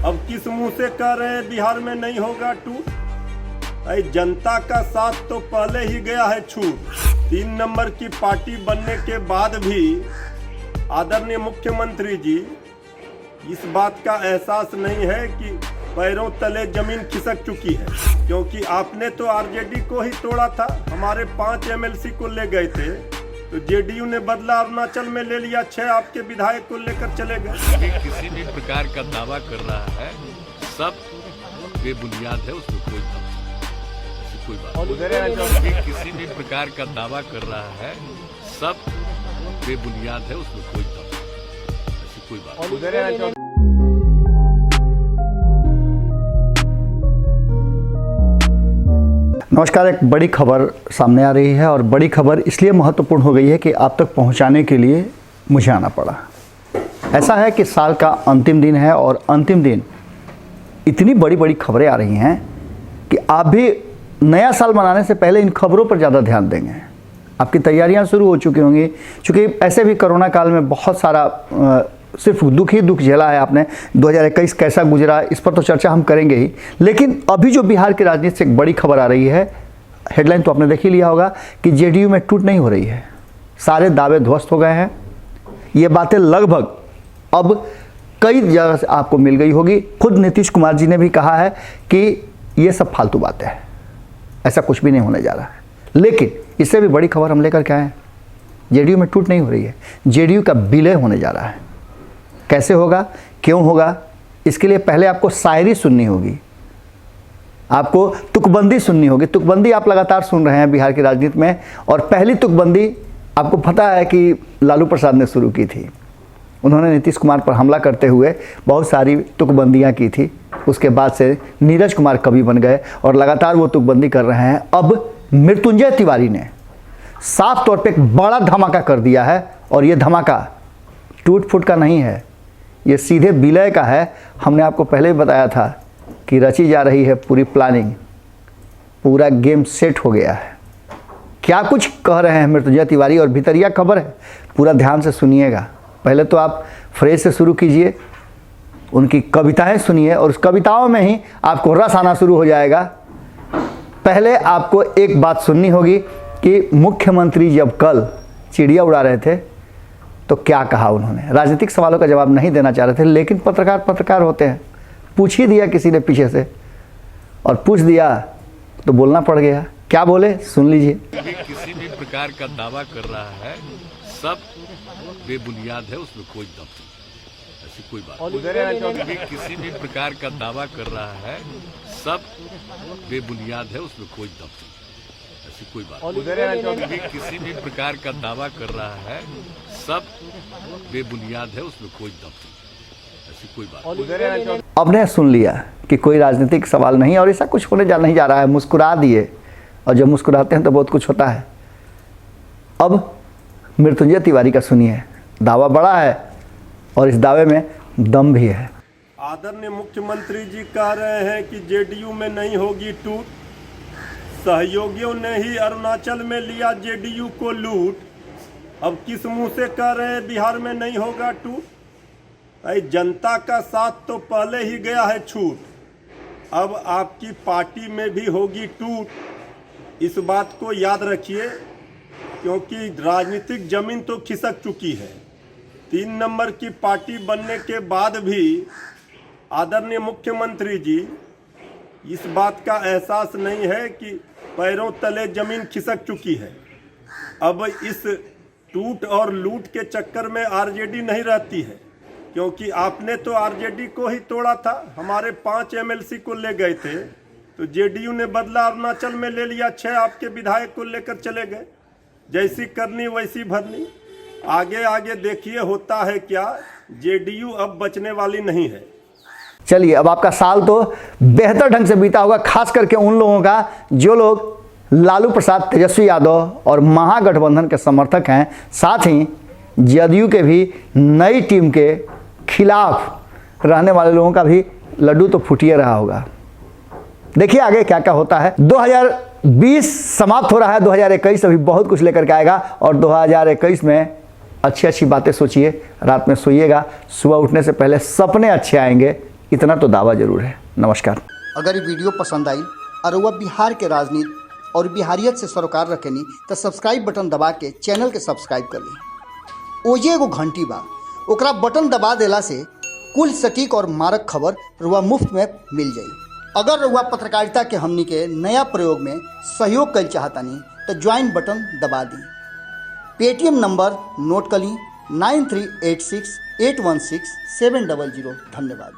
अब किस मुंह से कह रहे हैं बिहार में नहीं होगा टूट? अरे जनता का साथ तो पहले ही गया है छूट। 3 नंबर की पार्टी बनने के बाद भी आदरणीय मुख्यमंत्री जी इस बात का एहसास नहीं है कि पैरों तले जमीन खिसक चुकी है, क्योंकि आपने तो आरजेडी को ही तोड़ा था। हमारे 5 एमएलसी को ले गए थे तो जेडीयू ने बदला, अरुणाचल में ले लिया, 6 आपके विधायक को लेकर चले गए। किसी भी प्रकार का दावा कर रहा है सब बेबुनियाद है, उसमें कोई बात किसी भी प्रकार का दावा कर रहा है सब बेबुनियाद है, उसमें कोई बात। नमस्कार। एक बड़ी खबर सामने आ रही है और बड़ी खबर इसलिए महत्वपूर्ण हो गई है कि आप तक पहुंचाने के लिए मुझे आना पड़ा। ऐसा है कि साल का अंतिम दिन है और अंतिम दिन इतनी बड़ी बड़ी खबरें आ रही हैं कि आप भी नया साल मनाने से पहले इन खबरों पर ज़्यादा ध्यान देंगे। आपकी तैयारियां शुरू हो चुकी होंगी, क्योंकि ऐसे भी कोरोना काल में बहुत सारा सिर्फ दुख ही दुख झेला है आपने। 2021 कैसा गुजरा इस पर तो चर्चा हम करेंगे ही, लेकिन अभी जो बिहार की राजनीति से एक बड़ी खबर आ रही है, हेडलाइन तो आपने देख ही लिया होगा कि जेडीयू में टूट नहीं हो रही है, सारे दावे ध्वस्त हो गए हैं। ये बातें लगभग अब कई जगह से आपको मिल गई होगी। खुद नीतीश कुमार जी ने भी कहा है कि ये सब फालतू बातें हैं, ऐसा कुछ भी नहीं होने जा रहा है। लेकिन इससे भी बड़ी खबर हम लेकर के आए हैं, जेडीयू में टूट नहीं हो रही है, जेडीयू का विलय होने जा रहा है। कैसे होगा, क्यों होगा, इसके लिए पहले आपको शायरी सुननी होगी, आपको तुकबंदी सुननी होगी। तुकबंदी आप लगातार सुन रहे हैं बिहार की राजनीति में, और पहली तुकबंदी आपको पता है कि लालू प्रसाद ने शुरू की थी। उन्होंने नीतीश कुमार पर हमला करते हुए बहुत सारी तुकबंदियां की थी। उसके बाद से नीरज कुमार कवि बन गए और लगातार वो तुकबंदी कर रहे हैं। अब मृत्युंजय तिवारी ने साफ तौर पे एक बड़ा धमाका कर दिया है, और ये धमाका टूट फूट का नहीं है, ये सीधे विलय का है। हमने आपको पहले भी बताया था कि रची जा रही है पूरी प्लानिंग, पूरा गेम सेट हो गया है। क्या कुछ कह रहे हैं मृत्युंजय तिवारी, और भीतरिया खबर है, पूरा ध्यान से सुनिएगा। पहले तो आप फ्रेज से शुरू कीजिए, उनकी कविताएं सुनिए, और उस कविताओं में ही आपको रस आना शुरू हो जाएगा। पहले आपको एक बात सुननी होगी कि मुख्यमंत्री जब कल चिड़िया उड़ा रहे थे तो क्या कहा उन्होंने। राजनीतिक सवालों का जवाब नहीं देना चाह रहे थे, लेकिन पत्रकार होते हैं, पूछ ही दिया किसी ने पीछे से, और पूछ दिया तो बोलना पड़ गया। क्या बोले, सुन लीजिए। किसी भी प्रकार का दावा कर रहा है सब बेबुनियाद है, उसमें कोई दम नहीं, ऐसी कोई बात। किसी भी प्रकार का दावा कर रहा है सब बेबुनियाद है, उसमें कोई दम नहीं, ऐसी कोई बात। किसी भी प्रकार का दावा कर रहा है सब बेबुनियाद है, उसमें कोई दम नहीं, ऐसी कोई बात। आपने सुन लिया कि कोई राजनीतिक सवाल नहीं, और ऐसा कुछ होने नहीं जा रहा है। मुस्कुरा दिए, और जब मुस्कुराते हैं तो बहुत कुछ होता है। अब मृत्युंजय तिवारी का सुनिए, दावा बड़ा है और इस दावे में दम भी है। आदरणीय मुख्यमंत्री जी कह रहे हैं कि जेडीयू में नहीं होगी टूट, सहयोगियों ने ही अरुणाचल में लिया जेडीयू को लूट। अब किस मुंह से कह रहे हैं बिहार में नहीं होगा टूट? अरे जनता का साथ तो पहले ही गया है छूट, अब आपकी पार्टी में भी होगी टूट। इस बात को याद रखिए, क्योंकि राजनीतिक जमीन तो खिसक चुकी है। 3 नंबर की पार्टी बनने के बाद भी आदरणीय मुख्यमंत्री जी इस बात का एहसास नहीं है कि पैरों तले जमीन खिसक चुकी है। अब इस टूट और लूट के चक्कर में आरजेडी नहीं रहती है, क्योंकि आपने तो आरजेडी को ही तोड़ा था। हमारे 5 एमएलसी को ले गए थे तो जेडीयू ने बदला, अरुणाचल में ले लिया, 6 आपके विधायक को लेकर चले गए। जैसी करनी वैसी भरनी। आगे आगे देखिए होता है क्या, जेडीयू अब बचने वाली नहीं है। चलिए, अब आपका साल तो बेहतर ढंग से बीता होगा, खास करके उन लोगों का जो लोग लालू प्रसाद, तेजस्वी यादव और महागठबंधन के समर्थक हैं, साथ ही जदयू के भी नई टीम के खिलाफ रहने वाले लोगों का भी लड्डू तो फूटिए रहा होगा। देखिए आगे क्या क्या होता है। 2020 समाप्त हो रहा है, 2021 अभी बहुत कुछ लेकर के आएगा, और 2021 में अच्छी अच्छी बातें सोचिए, रात में सोइएगा, सुबह उठने से पहले सपने अच्छे आएंगे, इतना तो दावा जरूर है। नमस्कार। अगर ये वीडियो पसंद आई और वह बिहार के राजनीति और बिहारियत से सरोकार रखेनी तो सब्सक्राइब बटन दबा के चैनल के सब्सक्राइब कर ली। ओजे एगो घंटी बा, ओकरा बटन दबा देला से कुल सटीक और मारक खबर रुआ मुफ्त में मिल जाई। अगर रुआ पत्रकारिता के हमनी के नया प्रयोग में सहयोग कर चाहतानी तो ज्वाइन बटन दबा दी। पेटीएम नंबर नोट कर ली 9386816700। धन्यवाद।